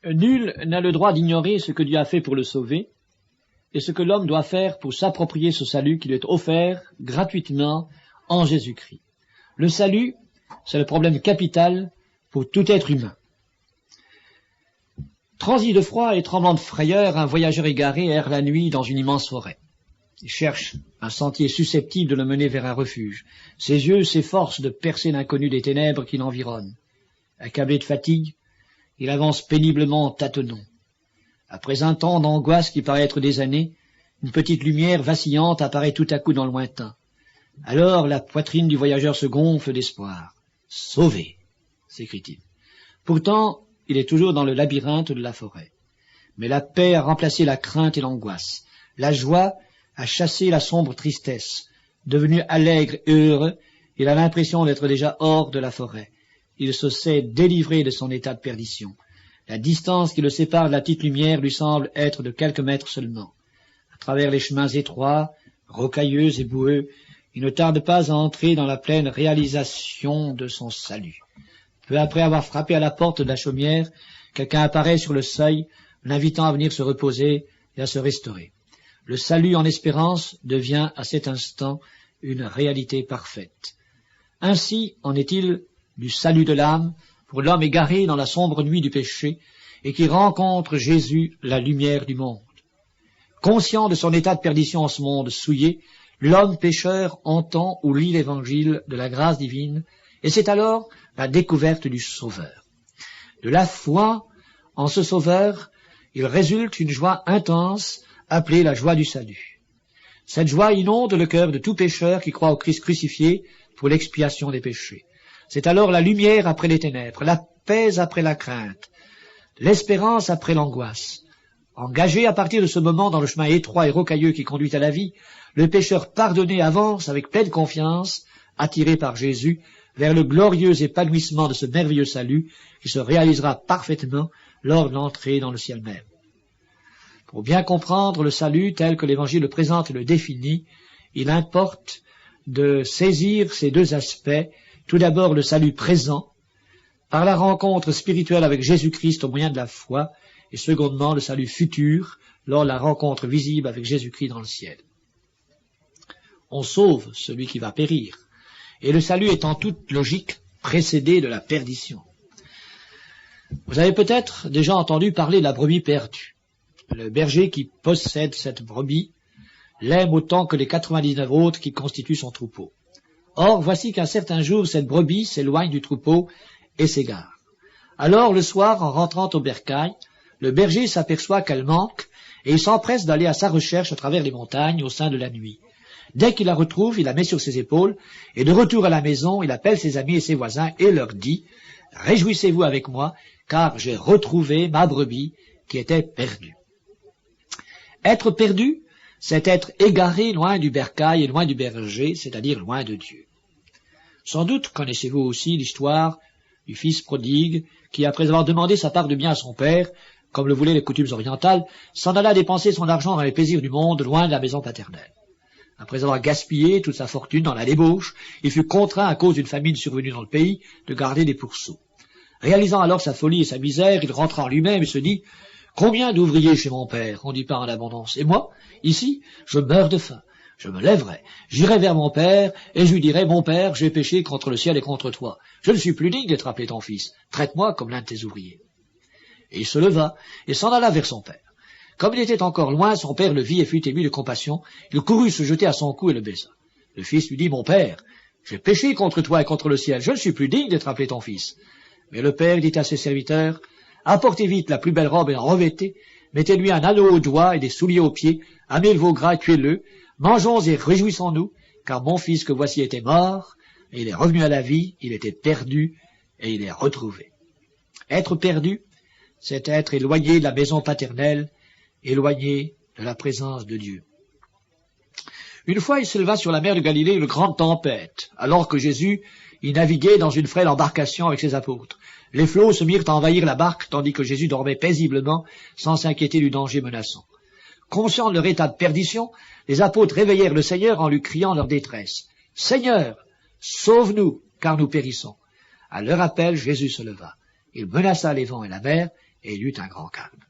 Nul n'a le droit d'ignorer ce que Dieu a fait pour le sauver et ce que l'homme doit faire pour s'approprier ce salut qui lui est offert gratuitement en Jésus-Christ. Le salut, c'est le problème capital pour tout être humain. Transi de froid et tremblant de frayeur, un voyageur égaré erre la nuit dans une immense forêt. Il cherche un sentier susceptible de le mener vers un refuge. Ses yeux s'efforcent de percer l'inconnu des ténèbres qui l'environnent. Accablé de fatigue, il avance péniblement tâtonnant. Après un temps d'angoisse qui paraît être des années, une petite lumière vacillante apparaît tout à coup dans le lointain. Alors la poitrine du voyageur se gonfle d'espoir. « Sauvé !» s'écrie-t-il. Pourtant, il est toujours dans le labyrinthe de la forêt. Mais la paix a remplacé la crainte et l'angoisse. La joie a chassé la sombre tristesse. Devenu allègre et heureux, il a l'impression d'être déjà hors de la forêt. Il se sait délivré de son état de perdition. La distance qui le sépare de la petite lumière lui semble être de quelques mètres seulement. À travers les chemins étroits, rocailleux et boueux, il ne tarde pas à entrer dans la pleine réalisation de son salut. Peu après avoir frappé à la porte de la chaumière, quelqu'un apparaît sur le seuil, l'invitant à venir se reposer et à se restaurer. Le salut en espérance devient à cet instant une réalité parfaite. Ainsi en est-il du salut de l'âme pour l'homme égaré dans la sombre nuit du péché et qui rencontre Jésus, la lumière du monde. Conscient de son état de perdition en ce monde souillé, l'homme pécheur entend ou lit l'évangile de la grâce divine et c'est alors la découverte du Sauveur. De la foi en ce Sauveur, il résulte une joie intense appelée la joie du salut. Cette joie inonde le cœur de tout pécheur qui croit au Christ crucifié pour l'expiation des péchés. C'est alors la lumière après les ténèbres, la paix après la crainte, l'espérance après l'angoisse. Engagé à partir de ce moment dans le chemin étroit et rocailleux qui conduit à la vie, le pécheur pardonné avance avec pleine confiance, attiré par Jésus, vers le glorieux épanouissement de ce merveilleux salut qui se réalisera parfaitement lors de l'entrée dans le ciel même. Pour bien comprendre le salut tel que l'Évangile le présente et le définit, il importe de saisir ces deux aspects. Tout d'abord le salut présent, par la rencontre spirituelle avec Jésus-Christ au moyen de la foi, et secondement le salut futur, lors de la rencontre visible avec Jésus-Christ dans le ciel. On sauve celui qui va périr, et le salut est en toute logique précédé de la perdition. Vous avez peut-être déjà entendu parler de la brebis perdue. Le berger qui possède cette brebis l'aime autant que les 99 autres qui constituent son troupeau. Or, voici qu'un certain jour, cette brebis s'éloigne du troupeau et s'égare. Alors, le soir, en rentrant au bercail, le berger s'aperçoit qu'elle manque et il s'empresse d'aller à sa recherche à travers les montagnes au sein de la nuit. Dès qu'il la retrouve, il la met sur ses épaules et de retour à la maison, il appelle ses amis et ses voisins et leur dit « Réjouissez-vous avec moi, car j'ai retrouvé ma brebis qui était perdue. » Être perdu, c'est être égaré loin du bercail et loin du berger, c'est-à-dire loin de Dieu. Sans doute connaissez-vous aussi l'histoire du fils prodigue qui, après avoir demandé sa part de bien à son père, comme le voulaient les coutumes orientales, s'en alla dépenser son argent dans les plaisirs du monde, loin de la maison paternelle. Après avoir gaspillé toute sa fortune dans la débauche, il fut contraint, à cause d'une famine survenue dans le pays, de garder des pourceaux. Réalisant alors sa folie et sa misère, il rentra en lui-même et se dit « Combien d'ouvriers chez mon père, on dit pas en abondance, et moi, ici, je meurs de faim. Je me lèverai, j'irai vers mon père, et je lui dirai, mon père, j'ai péché contre le ciel et contre toi. Je ne suis plus digne d'être appelé ton fils. Traite-moi comme l'un de tes ouvriers. Et il se leva, et s'en alla vers son père. Comme il était encore loin, son père le vit et fut ému de compassion. Il courut se jeter à son cou et le baisa. Le fils lui dit, mon père, j'ai péché contre toi et contre le ciel. Je ne suis plus digne d'être appelé ton fils. Mais le père dit à ses serviteurs, apportez vite la plus belle robe et en revêtez, mettez-lui un anneau aux doigts et des souliers aux pieds, amenez le veau gras et tuez-le, mangeons et réjouissons-nous, car mon fils que voici était mort, et il est revenu à la vie, il était perdu, et il est retrouvé. Être perdu, c'est être éloigné de la maison paternelle, éloigné de la présence de Dieu. Une fois, il s'éleva sur la mer de Galilée une grande tempête, alors que Jésus y naviguait dans une frêle embarcation avec ses apôtres. Les flots se mirent à envahir la barque, tandis que Jésus dormait paisiblement, sans s'inquiéter du danger menaçant. Conscients de leur état de perdition, les apôtres réveillèrent le Seigneur en lui criant leur détresse. « Seigneur, sauve-nous, car nous périssons. » À leur appel, Jésus se leva. Il menaça les vents et la mer, et il y eut un grand calme.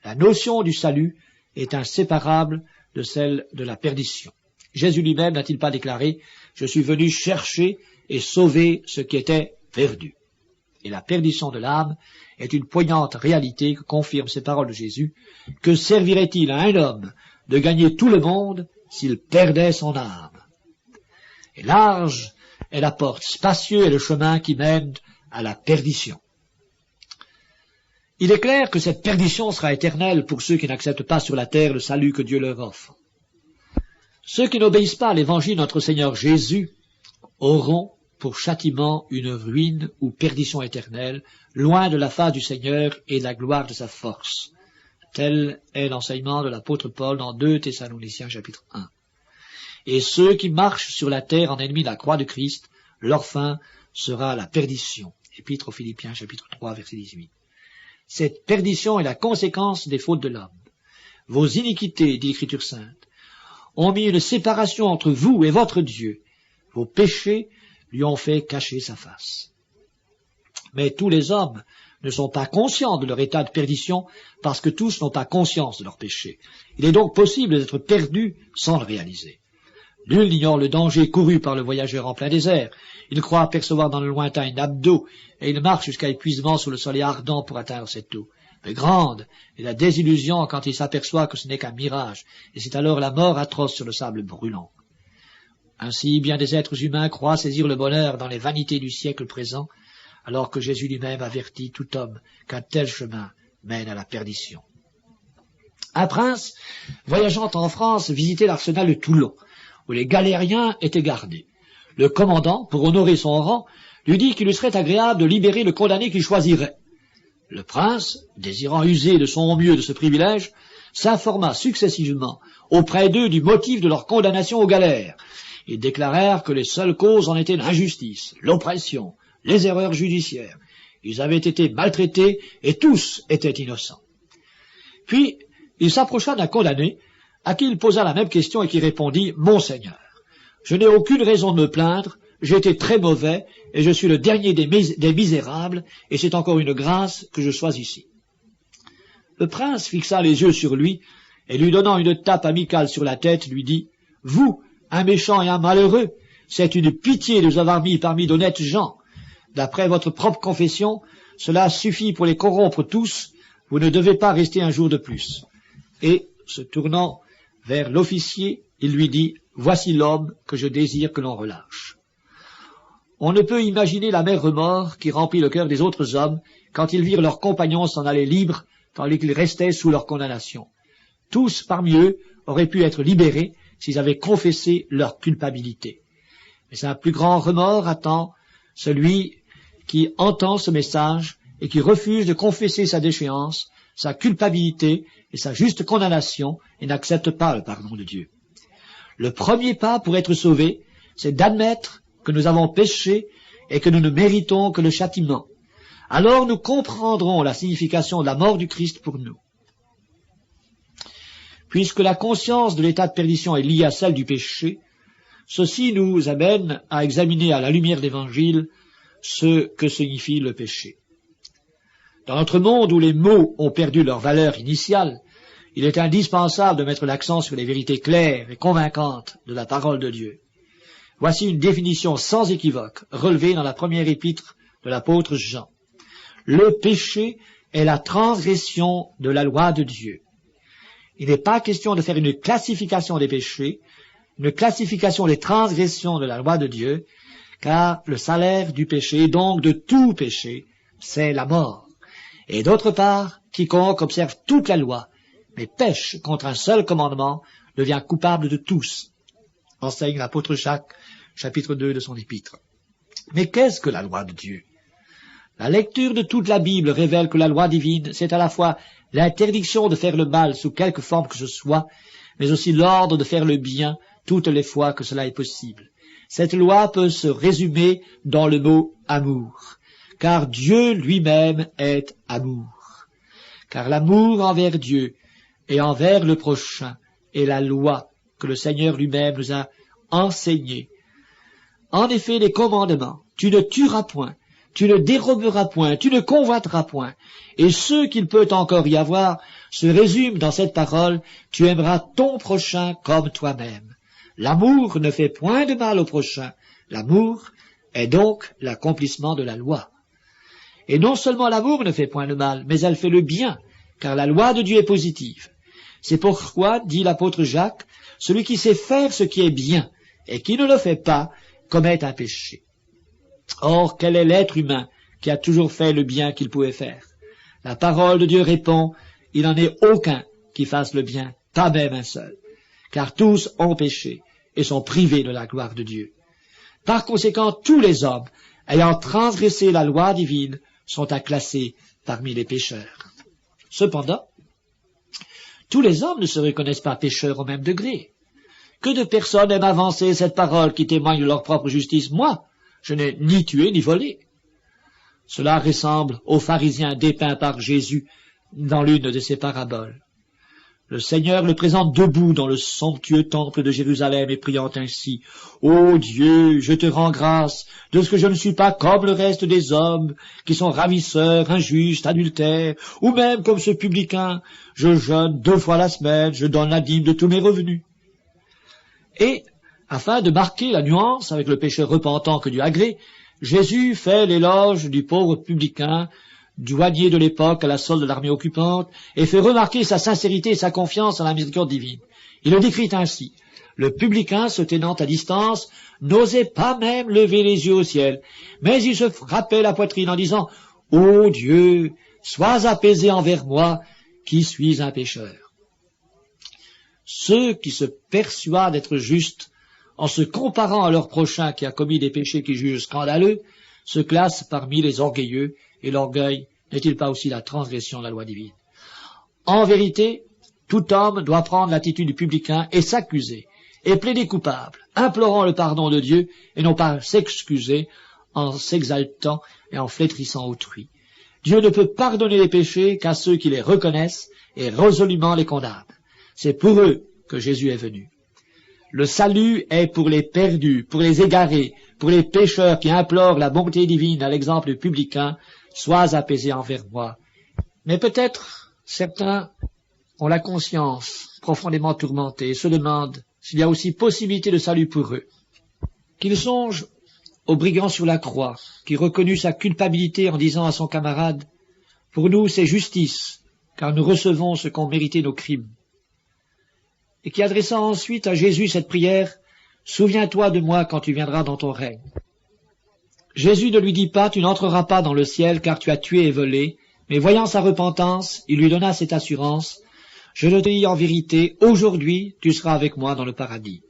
La notion du salut est inséparable de celle de la perdition. Jésus lui-même n'a-t-il pas déclaré « Je suis venu chercher et sauver ce qui était perdu ». Et la perdition de l'âme est une poignante réalité que confirment ces paroles de Jésus. Que servirait-il à un homme de gagner tout le monde s'il perdait son âme? Et large est la porte, spacieux est le chemin qui mène à la perdition. Il est clair que cette perdition sera éternelle pour ceux qui n'acceptent pas sur la terre le salut que Dieu leur offre. Ceux qui n'obéissent pas à l'évangile de notre Seigneur Jésus auront pour châtiment une ruine ou perdition éternelle, loin de la face du Seigneur et de la gloire de sa force. Tel est l'enseignement de l'apôtre Paul dans 2 Thessaloniciens chapitre 1. Et ceux qui marchent sur la terre en ennemis de la croix de Christ, leur fin sera la perdition. Épître aux Philippiens chapitre 3 verset 18. Cette perdition est la conséquence des fautes de l'homme. Vos iniquités, dit l'Écriture sainte, ont mis une séparation entre vous et votre Dieu. Vos péchés lui ont fait cacher sa face. Mais tous les hommes ne sont pas conscients de leur état de perdition parce que tous n'ont pas conscience de leurs péchés. Il est donc possible d'être perdu sans le réaliser. Nul n'ignore le danger couru par le voyageur en plein désert. Il croit apercevoir dans le lointain une nappe d'eau et il marche jusqu'à épuisement sous le soleil ardent pour atteindre cette eau. Mais grande est la désillusion quand il s'aperçoit que ce n'est qu'un mirage, et c'est alors la mort atroce sur le sable brûlant. Ainsi, bien des êtres humains croient saisir le bonheur dans les vanités du siècle présent, alors que Jésus lui-même avertit tout homme qu'un tel chemin mène à la perdition. Un prince, voyageant en France, visitait l'arsenal de Toulon, où les galériens étaient gardés. Le commandant, pour honorer son rang, lui dit qu'il lui serait agréable de libérer le condamné qu'il choisirait. Le prince, désirant user de son mieux de ce privilège, s'informa successivement auprès d'eux du motif de leur condamnation aux galères. Ils déclarèrent que les seules causes en étaient l'injustice, l'oppression, les erreurs judiciaires. Ils avaient été maltraités et tous étaient innocents. Puis, il s'approcha d'un condamné à qui il posa la même question et qui répondit « Monseigneur, je n'ai aucune raison de me plaindre, j'ai été très mauvais et je suis le dernier des misérables et c'est encore une grâce que je sois ici. » Le prince fixa les yeux sur lui et lui donnant une tape amicale sur la tête, lui dit « Vous, un méchant et un malheureux, c'est une pitié de vous avoir mis parmi d'honnêtes gens. D'après votre propre confession, cela suffit pour les corrompre tous, vous ne devez pas rester un jour de plus. » Et, se tournant vers l'officier, il lui dit « Voici l'homme que je désire que l'on relâche. » On ne peut imaginer l'amère remords qui remplit le cœur des autres hommes quand ils virent leurs compagnons s'en aller libres tandis qu'ils restaient sous leur condamnation. Tous parmi eux auraient pu être libérés s'ils avaient confessé leur culpabilité. Mais un plus grand remords attend celui qui entend ce message et qui refuse de confesser sa déchéance, sa culpabilité et sa juste condamnation et n'accepte pas le pardon de Dieu. Le premier pas pour être sauvé, c'est d'admettre que nous avons péché et que nous ne méritons que le châtiment. Alors nous comprendrons la signification de la mort du Christ pour nous. Puisque la conscience de l'état de perdition est liée à celle du péché, ceci nous amène à examiner à la lumière de l'Évangile ce que signifie le péché. Dans notre monde où les mots ont perdu leur valeur initiale, il est indispensable de mettre l'accent sur les vérités claires et convaincantes de la parole de Dieu. Voici une définition sans équivoque, relevée dans la première épître de l'apôtre Jean. Le péché est la transgression de la loi de Dieu. Il n'est pas question de faire une classification des péchés, une classification des transgressions de la loi de Dieu, car le salaire du péché, donc de tout péché, c'est la mort. Et d'autre part, quiconque observe toute la loi, mais pêche contre un seul commandement, devient coupable de tous, enseigne l'apôtre Jacques, chapitre 2 de son épître. Mais qu'est-ce que la loi de Dieu? La lecture de toute la Bible révèle que la loi divine, c'est à la fois l'interdiction de faire le mal sous quelque forme que ce soit, mais aussi l'ordre de faire le bien toutes les fois que cela est possible. Cette loi peut se résumer dans le mot amour, car Dieu lui-même est amour. Car l'amour envers Dieu et envers le prochain est la loi que le Seigneur lui-même nous a enseignée. En effet, les commandements, tu ne tueras point, tu ne déroberas point, tu ne convoiteras point. Et ce qu'il peut encore y avoir se résume dans cette parole, tu aimeras ton prochain comme toi-même. L'amour ne fait point de mal au prochain. L'amour est donc l'accomplissement de la loi. Et non seulement l'amour ne fait point de mal, mais elle fait le bien, car la loi de Dieu est positive. C'est pourquoi, dit l'apôtre Jacques, celui qui sait faire ce qui est bien et qui ne le fait pas commet un péché. Or, quel est l'être humain qui a toujours fait le bien qu'il pouvait faire? La parole de Dieu répond, il n'en est aucun qui fasse le bien, pas même un seul, car tous ont péché et sont privés de la gloire de Dieu. Par conséquent, tous les hommes, ayant transgressé la loi divine, sont à classer parmi les pécheurs. Cependant, tous les hommes ne se reconnaissent pas pécheurs au même degré. Que de personnes aiment avancer cette parole qui témoigne de leur propre justice. Moi, je n'ai ni tué ni volé. Cela ressemble aux pharisiens dépeints par Jésus dans l'une de ses paraboles. Le Seigneur le présente debout dans le somptueux temple de Jérusalem et priant ainsi, « Ô Dieu, je te rends grâce de ce que je ne suis pas comme le reste des hommes, qui sont ravisseurs, injustes, adultères, ou même comme ce publicain. Je jeûne 2 fois la semaine, je donne la dîme de tous mes revenus. » Et, afin de marquer la nuance avec le pécheur repentant que Dieu agrée, Jésus fait l'éloge du pauvre publicain, douanier de l'époque à la solde de l'armée occupante, et fait remarquer sa sincérité et sa confiance en la miséricorde divine. Il le décrit ainsi. Le publicain, se tenant à distance, n'osait pas même lever les yeux au ciel, mais il se frappait la poitrine en disant « Ô Dieu, sois apaisé envers moi, qui suis un pécheur. » Ceux qui se persuadent être justes, en se comparant à leur prochain qui a commis des péchés qu'ils jugent scandaleux, se classent parmi les orgueilleux, et l'orgueil n'est-il pas aussi la transgression de la loi divine? En vérité, tout homme doit prendre l'attitude du publicain et s'accuser, et plaider coupable, implorant le pardon de Dieu, et non pas s'excuser en s'exaltant et en flétrissant autrui. Dieu ne peut pardonner les péchés qu'à ceux qui les reconnaissent et résolument les condamnent. C'est pour eux que Jésus est venu. Le salut est pour les perdus, pour les égarés, pour les pécheurs qui implorent la bonté divine à l'exemple du publicain, sois apaisé envers moi. Mais peut-être certains ont la conscience profondément tourmentée et se demandent s'il y a aussi possibilité de salut pour eux. Qu'ils songent au brigand sur la croix, qui reconnut sa culpabilité en disant à son camarade, « Pour nous c'est justice, car nous recevons ce qu'ont mérité nos crimes. » Et qui adressa ensuite à Jésus cette prière, « Souviens-toi de moi quand tu viendras dans ton règne. » Jésus ne lui dit pas, « Tu n'entreras pas dans le ciel car tu as tué et volé », mais voyant sa repentance, il lui donna cette assurance, « Je te dis en vérité, aujourd'hui tu seras avec moi dans le paradis. »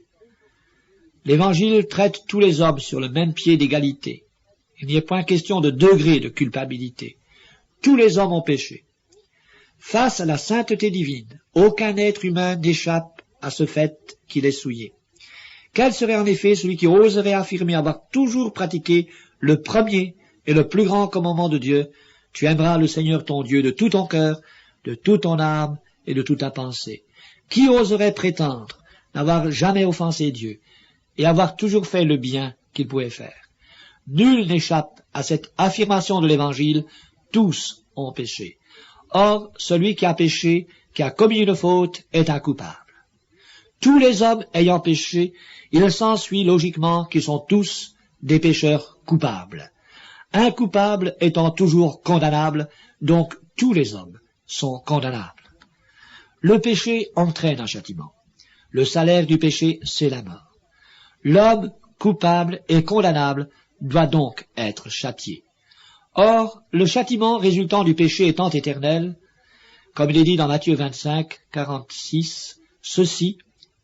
L'Évangile traite tous les hommes sur le même pied d'égalité. Il n'y est point question de degré de culpabilité. Tous les hommes ont péché. Face à la sainteté divine, aucun être humain n'échappe à ce fait qu'il est souillé. Quel serait en effet celui qui oserait affirmer avoir toujours pratiqué le premier et le plus grand commandement de Dieu, « Tu aimeras le Seigneur ton Dieu de tout ton cœur, de toute ton âme et de toute ta pensée. » Qui oserait prétendre n'avoir jamais offensé Dieu et avoir toujours fait le bien qu'il pouvait faire? Nul n'échappe à cette affirmation de l'Évangile, tous ont péché. Or, celui qui a péché, qui a commis une faute, est un coupable. Tous les hommes ayant péché, il s'ensuit logiquement qu'ils sont tous des pécheurs coupables. Un coupable étant toujours condamnable, donc tous les hommes sont condamnables. Le péché entraîne un châtiment. Le salaire du péché, c'est la mort. L'homme coupable et condamnable doit donc être châtié. Or, le châtiment résultant du péché étant éternel, comme il est dit dans Matthieu 25, 46, ceux-ci,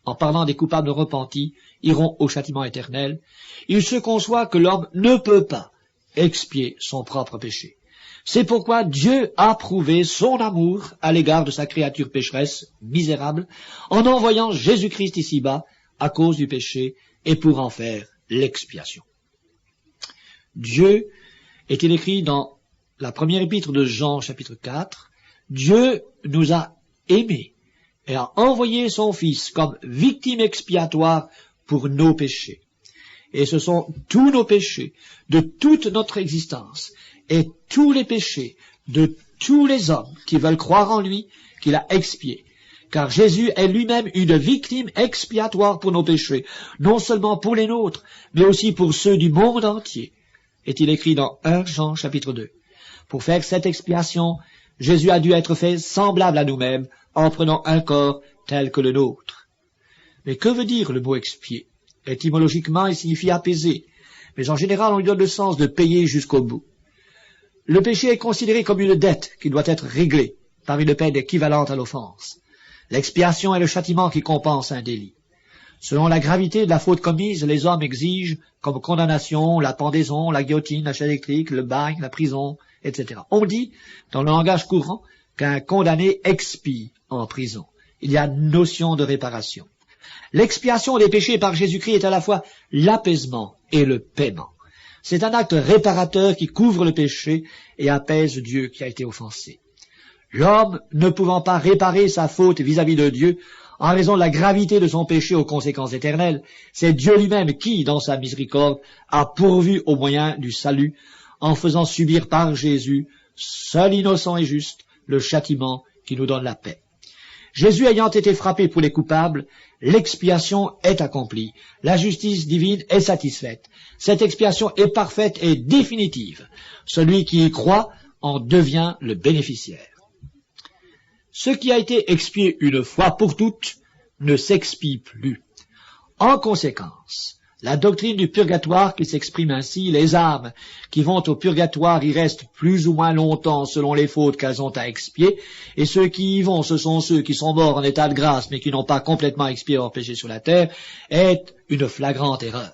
en parlant des coupables repentis, iront au châtiment éternel, il se conçoit que l'homme ne peut pas expier son propre péché. C'est pourquoi Dieu a prouvé son amour à l'égard de sa créature pécheresse, misérable, en envoyant Jésus-Christ ici-bas à cause du péché et pour en faire l'expiation. Dieu, est-il écrit dans la première épître de Jean, chapitre 4, Dieu nous a aimés et a envoyé son Fils comme victime expiatoire pour nos péchés. Et ce sont tous nos péchés, de toute notre existence, et tous les péchés de tous les hommes qui veulent croire en lui, qu'il a expié. Car Jésus est lui-même une victime expiatoire pour nos péchés, non seulement pour les nôtres, mais aussi pour ceux du monde entier. Est-il écrit dans 1 Jean chapitre 2. Pour faire cette expiation, Jésus a dû être fait semblable à nous-mêmes, en prenant un corps tel que le nôtre. Mais que veut dire le mot expier? Étymologiquement, il signifie apaiser, mais en général, on lui donne le sens de payer jusqu'au bout. Le péché est considéré comme une dette qui doit être réglée par une peine équivalente à l'offense. L'expiation est le châtiment qui compense un délit. Selon la gravité de la faute commise, les hommes exigent comme condamnation la pendaison, la guillotine, la chaise électrique, le bagne, la prison, etc. On dit, dans le langage courant, qu'un condamné expie en prison. Il y a notion de réparation. L'expiation des péchés par Jésus-Christ est à la fois l'apaisement et le paiement. C'est un acte réparateur qui couvre le péché et apaise Dieu qui a été offensé. L'homme, ne pouvant pas réparer sa faute vis-à-vis de Dieu, en raison de la gravité de son péché aux conséquences éternelles, c'est Dieu lui-même qui, dans sa miséricorde, a pourvu au moyen du salut, en faisant subir par Jésus, seul innocent et juste, le châtiment qui nous donne la paix. Jésus ayant été frappé pour les coupables, l'expiation est accomplie, la justice divine est satisfaite. Cette expiation est parfaite et définitive. Celui qui y croit en devient le bénéficiaire. Ce qui a été expié une fois pour toutes ne s'expie plus. En conséquence, la doctrine du purgatoire qui s'exprime ainsi, les âmes qui vont au purgatoire y restent plus ou moins longtemps selon les fautes qu'elles ont à expier, et ceux qui y vont, ce sont ceux qui sont morts en état de grâce mais qui n'ont pas complètement expié leurs péchés sur la terre, est une flagrante erreur.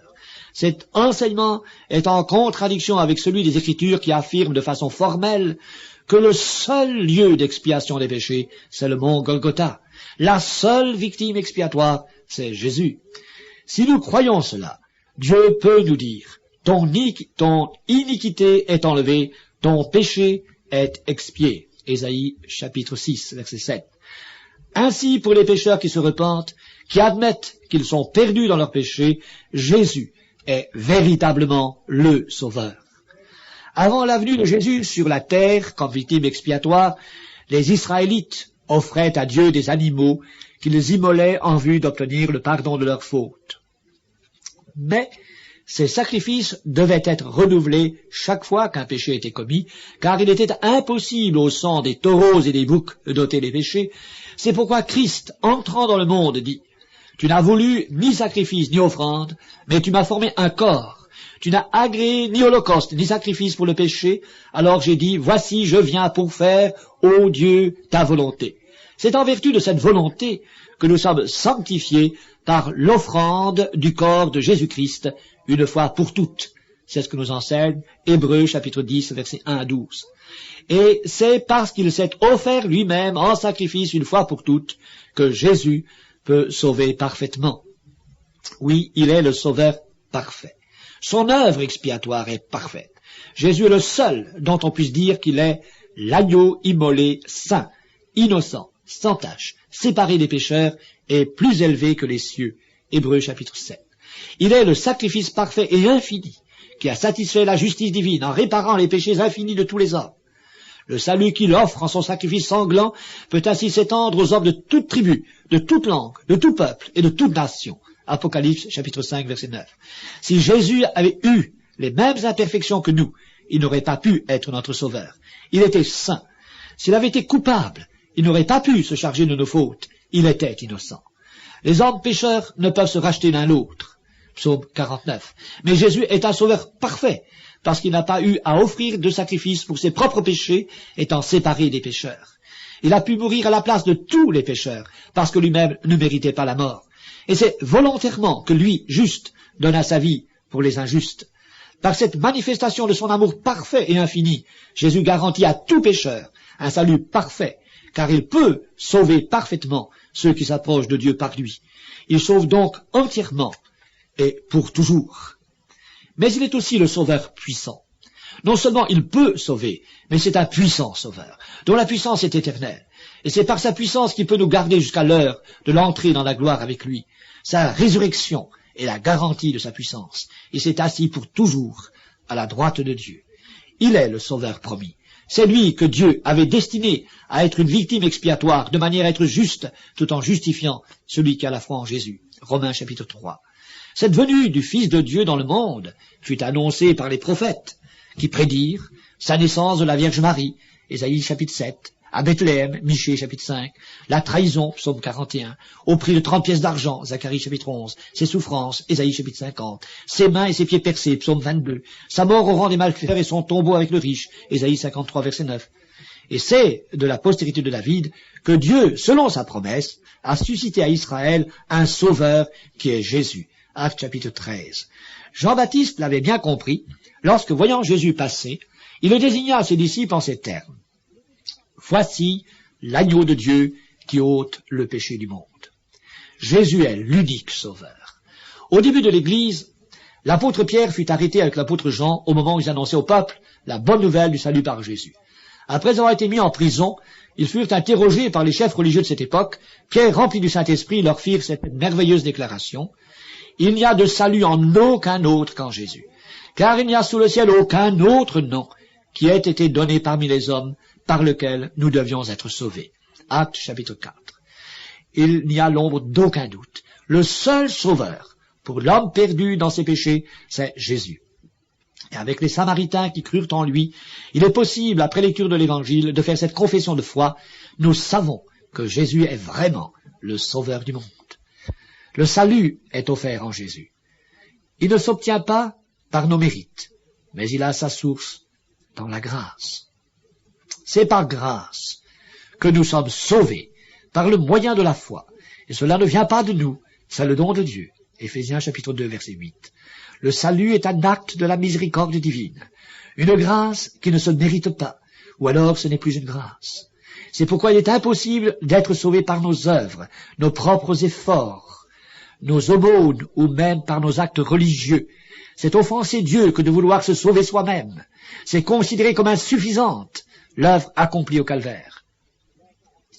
Cet enseignement est en contradiction avec celui des Écritures qui affirme de façon formelle que le seul lieu d'expiation des péchés, c'est le mont Golgotha. La seule victime expiatoire, c'est Jésus. Si nous croyons cela, Dieu peut nous dire, ton iniquité est enlevée, ton péché est expié. Ésaïe chapitre 6, verset 7. Ainsi, pour les pécheurs qui se repentent, qui admettent qu'ils sont perdus dans leurs péchés, Jésus est véritablement le Sauveur. Avant la venue de Jésus sur la terre, comme victime expiatoire, les Israélites offraient à Dieu des animaux qu'ils immolaient en vue d'obtenir le pardon de leurs fautes. Mais ces sacrifices devaient être renouvelés chaque fois qu'un péché était commis, car il était impossible au sang des taureaux et des boucs d'ôter les péchés. C'est pourquoi Christ, entrant dans le monde, dit « Tu n'as voulu ni sacrifice ni offrande, mais tu m'as formé un corps. Tu n'as agréé ni holocauste, ni sacrifice pour le péché, alors j'ai dit, voici, je viens pour faire, ô Dieu, ta volonté. » C'est en vertu de cette volonté que nous sommes sanctifiés par l'offrande du corps de Jésus-Christ, une fois pour toutes. C'est ce que nous enseigne Hébreux chapitre 10, versets 1 à 12. Et c'est parce qu'il s'est offert lui-même en sacrifice une fois pour toutes que Jésus peut sauver parfaitement. Oui, il est le Sauveur parfait. Son œuvre expiatoire est parfaite. Jésus est le seul dont on puisse dire qu'il est l'agneau immolé saint, innocent, sans tache, séparé des pécheurs et plus élevé que les cieux. Hébreux chapitre 7. Il est le sacrifice parfait et infini qui a satisfait la justice divine en réparant les péchés infinis de tous les hommes. Le salut qu'il offre en son sacrifice sanglant peut ainsi s'étendre aux hommes de toute tribu, de toute langue, de tout peuple et de toute nation. Apocalypse chapitre 5 verset 9. Si Jésus avait eu les mêmes imperfections que nous, il n'aurait pas pu être notre sauveur. Il était saint. S'il avait été coupable, il n'aurait pas pu se charger de nos fautes. Il était innocent. Les hommes pécheurs ne peuvent se racheter l'un l'autre. Psaume 49. Mais Jésus est un sauveur parfait, parce qu'il n'a pas eu à offrir de sacrifice pour ses propres péchés, étant séparé des pécheurs. Il a pu mourir à la place de tous les pécheurs, parce que lui-même ne méritait pas la mort. Et c'est volontairement que lui, juste, donna sa vie pour les injustes. Par cette manifestation de son amour parfait et infini, Jésus garantit à tout pécheur un salut parfait, car il peut sauver parfaitement ceux qui s'approchent de Dieu par lui. Il sauve donc entièrement et pour toujours. Mais il est aussi le sauveur puissant. Non seulement il peut sauver, mais c'est un puissant sauveur, dont la puissance est éternelle. Et c'est par sa puissance qu'il peut nous garder jusqu'à l'heure de l'entrée dans la gloire avec lui. Sa résurrection est la garantie de sa puissance. Il s'est assis pour toujours à la droite de Dieu. Il est le Sauveur promis. C'est lui que Dieu avait destiné à être une victime expiatoire, de manière à être juste, tout en justifiant celui qui a la foi en Jésus. Romains chapitre 3. Cette venue du Fils de Dieu dans le monde fut annoncée par les prophètes, qui prédirent sa naissance de la Vierge Marie, Ésaïe chapitre 7, à Bethléem, Michée chapitre 5, la trahison, psaume 41, au prix de 30 pièces d'argent, Zacharie chapitre 11, ses souffrances, Ésaïe chapitre 50, ses mains et ses pieds percés, psaume 22, sa mort au rang des malfaiteurs et son tombeau avec le riche, Ésaïe 53 verset 9. Et c'est de la postérité de David que Dieu, selon sa promesse, a suscité à Israël un sauveur qui est Jésus. Actes chapitre 13. Jean-Baptiste l'avait bien compris, lorsque voyant Jésus passer, il le désigna à ses disciples en ces termes. Voici l'agneau de Dieu qui ôte le péché du monde. Jésus est l'unique sauveur. Au début de l'Église, l'apôtre Pierre fut arrêté avec l'apôtre Jean au moment où ils annonçaient au peuple la bonne nouvelle du salut par Jésus. Après avoir été mis en prison, ils furent interrogés par les chefs religieux de cette époque. Pierre, rempli du Saint-Esprit, leur fit cette merveilleuse déclaration. Il n'y a de salut en aucun autre qu'en Jésus, car il n'y a sous le ciel aucun autre nom qui ait été donné parmi les hommes par lequel nous devions être sauvés. Actes chapitre 4. Il n'y a l'ombre d'aucun doute. Le seul sauveur pour l'homme perdu dans ses péchés, c'est Jésus. Et avec les Samaritains qui crurent en lui, il est possible, après lecture de l'Évangile, de faire cette confession de foi. Nous savons que Jésus est vraiment le sauveur du monde. Le salut est offert en Jésus. Il ne s'obtient pas par nos mérites, mais il a sa source dans la grâce. C'est par grâce que nous sommes sauvés, par le moyen de la foi. Et cela ne vient pas de nous, c'est le don de Dieu. Éphésiens chapitre 2 verset 8. Le salut est un acte de la miséricorde divine, une grâce qui ne se mérite pas, ou alors ce n'est plus une grâce. C'est pourquoi il est impossible d'être sauvé par nos œuvres, nos propres efforts, nos aumônes ou même par nos actes religieux. C'est offenser Dieu que de vouloir se sauver soi-même. C'est considérer comme insuffisante l'œuvre accomplie au calvaire.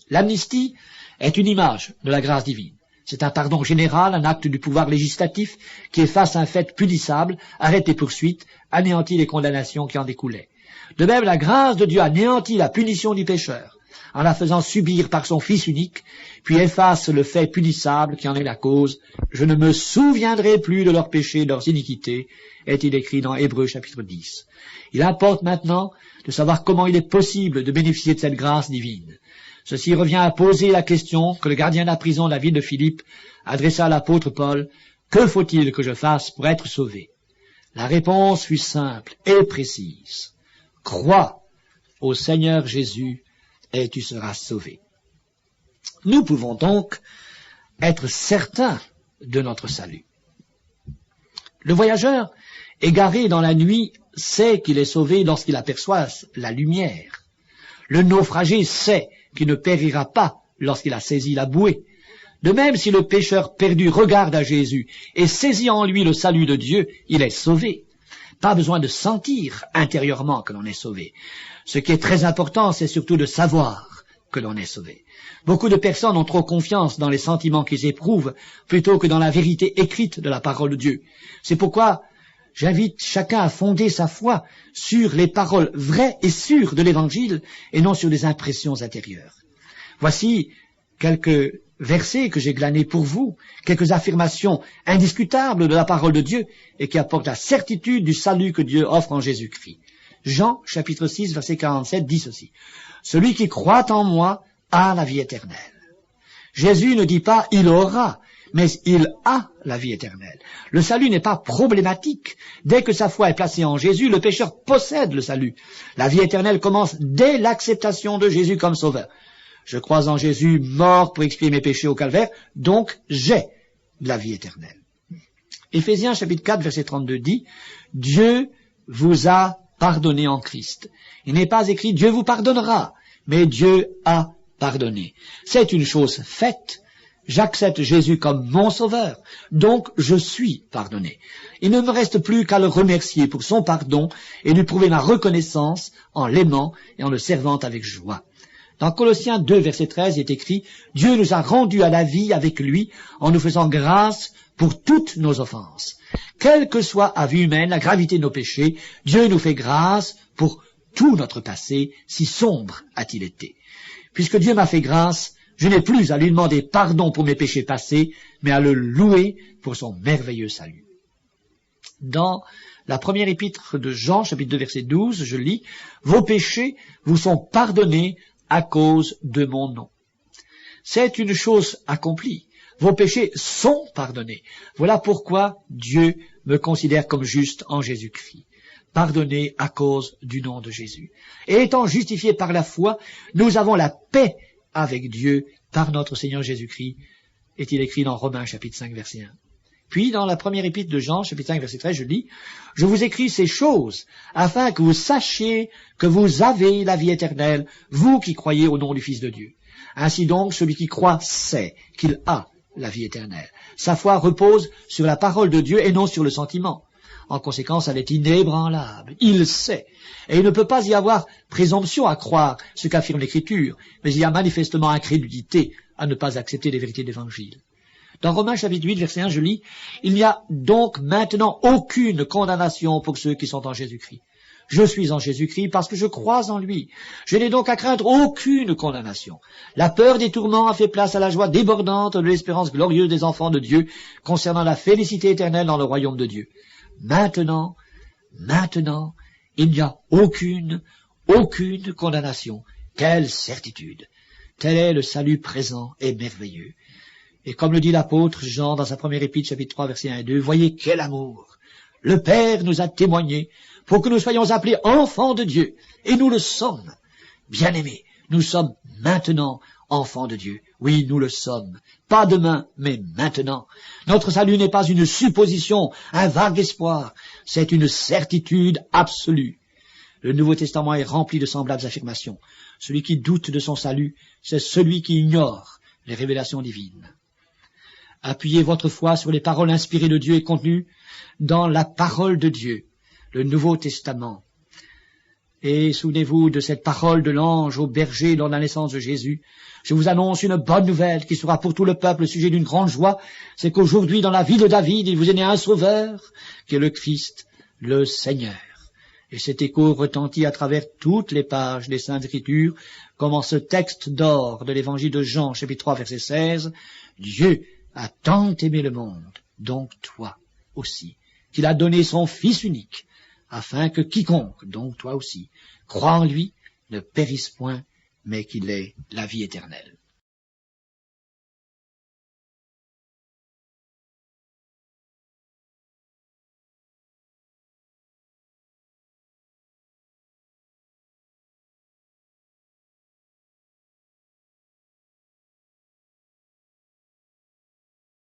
L'amnistie est une image de la grâce divine. C'est un pardon général, un acte du pouvoir législatif qui efface un fait punissable, arrête les poursuites, anéantit les condamnations qui en découlaient. De même, la grâce de Dieu anéantit la punition du pécheur, en la faisant subir par son Fils unique, puis efface le fait punissable qui en est la cause. Je ne me souviendrai plus de leurs péchés, de leurs iniquités, est-il écrit dans Hébreux chapitre 10. Il importe maintenant de savoir comment il est possible de bénéficier de cette grâce divine. Ceci revient à poser la question que le gardien de la prison de la ville de Philippe adressa à l'apôtre Paul. Que faut-il que je fasse pour être sauvé? La réponse fut simple et précise. Crois au Seigneur Jésus et tu seras sauvé. Nous pouvons donc être certains de notre salut. Le voyageur, égaré dans la nuit, sait qu'il est sauvé lorsqu'il aperçoit la lumière. Le naufragé sait qu'il ne périra pas lorsqu'il a saisi la bouée. De même, si le pécheur perdu regarde à Jésus et saisit en lui le salut de Dieu, il est sauvé. Pas besoin de sentir intérieurement que l'on est sauvé. Ce qui est très important, c'est surtout de savoir que l'on est sauvé. Beaucoup de personnes ont trop confiance dans les sentiments qu'ils éprouvent plutôt que dans la vérité écrite de la parole de Dieu. C'est pourquoi j'invite chacun à fonder sa foi sur les paroles vraies et sûres de l'Évangile et non sur des impressions intérieures. Voici quelques versets que j'ai glanés pour vous, quelques affirmations indiscutables de la parole de Dieu et qui apportent la certitude du salut que Dieu offre en Jésus-Christ. Jean, chapitre 6, verset 47, dit ceci. « Celui qui croit en moi a la vie éternelle. » Jésus ne dit pas « il aura », mais il a la vie éternelle. Le salut n'est pas problématique. Dès que sa foi est placée en Jésus, le pécheur possède le salut. La vie éternelle commence dès l'acceptation de Jésus comme sauveur. Je crois en Jésus mort pour expier mes péchés au calvaire, donc j'ai la vie éternelle. Éphésiens chapitre 4 verset 32 dit « Dieu vous a pardonné en Christ ». Il n'est pas écrit « Dieu vous pardonnera », mais Dieu a pardonné. C'est une chose faite. J'accepte Jésus comme mon sauveur, donc je suis pardonné. Il ne me reste plus qu'à le remercier pour son pardon et lui prouver ma reconnaissance en l'aimant et en le servant avec joie. Dans Colossiens 2, verset 13, il est écrit « Dieu nous a rendus à la vie avec lui en nous faisant grâce pour toutes nos offenses. Quelle que soit à vue humaine la gravité de nos péchés, Dieu nous fait grâce pour tout notre passé, si sombre a-t-il été. Puisque Dieu m'a fait grâce, je n'ai plus à lui demander pardon pour mes péchés passés, mais à le louer pour son merveilleux salut. » Dans la première épître de Jean, chapitre 2, verset 12, je lis « Vos péchés vous sont pardonnés à cause de mon nom. » C'est une chose accomplie. Vos péchés sont pardonnés. Voilà pourquoi Dieu me considère comme juste en Jésus-Christ. Pardonné à cause du nom de Jésus. Et étant justifiés par la foi, nous avons la paix avec Dieu par notre Seigneur Jésus-Christ, est-il écrit dans Romains chapitre 5 verset 1. Puis dans la première épître de Jean chapitre 5 verset 13, je lis « Je vous écris ces choses afin que vous sachiez que vous avez la vie éternelle, vous qui croyez au nom du Fils de Dieu. Ainsi donc, celui qui croit sait qu'il a la vie éternelle. Sa foi repose sur la parole de Dieu et non sur le sentiment. En conséquence, elle est inébranlable. Il sait. Et il ne peut pas y avoir présomption à croire ce qu'affirme l'Écriture, mais il y a manifestement incrédulité à ne pas accepter les vérités de l'Évangile. Dans Romains chapitre 8, verset 1, je lis « Il n'y a donc maintenant aucune condamnation pour ceux qui sont en Jésus-Christ. Je suis en Jésus-Christ parce que je crois en lui. Je n'ai donc à craindre aucune condamnation. La peur des tourments a fait place à la joie débordante de l'espérance glorieuse des enfants de Dieu concernant la félicité éternelle dans le royaume de Dieu. Maintenant, il n'y a aucune condamnation. Quelle certitude! Tel est le salut présent et merveilleux. Et comme le dit l'apôtre Jean dans sa première épître, chapitre 3, versets 1 et 2, voyez quel amour! Le Père nous a témoigné pour que nous soyons appelés enfants de Dieu. Et nous le sommes. Bien-aimés, nous sommes maintenant enfants de Dieu. Oui, nous le sommes. Pas demain, mais maintenant. Notre salut n'est pas une supposition, un vague espoir. C'est une certitude absolue. Le Nouveau Testament est rempli de semblables affirmations. Celui qui doute de son salut, c'est celui qui ignore les révélations divines. Appuyez votre foi sur les paroles inspirées de Dieu et contenues dans la parole de Dieu, le Nouveau Testament. Et souvenez-vous de cette parole de l'ange au berger lors de la naissance de Jésus. Je vous annonce une bonne nouvelle qui sera pour tout le peuple le sujet d'une grande joie. C'est qu'aujourd'hui, dans la ville de David, il vous est né un sauveur, qui est le Christ, le Seigneur. Et cet écho retentit à travers toutes les pages des Saintes Écritures, comme en ce texte d'or de l'évangile de Jean, chapitre 3, verset 16. Dieu a tant aimé le monde, donc toi aussi, qu'il a donné son Fils unique, afin que quiconque, donc toi aussi, croit en lui, ne périsse point, mais qu'il ait la vie éternelle.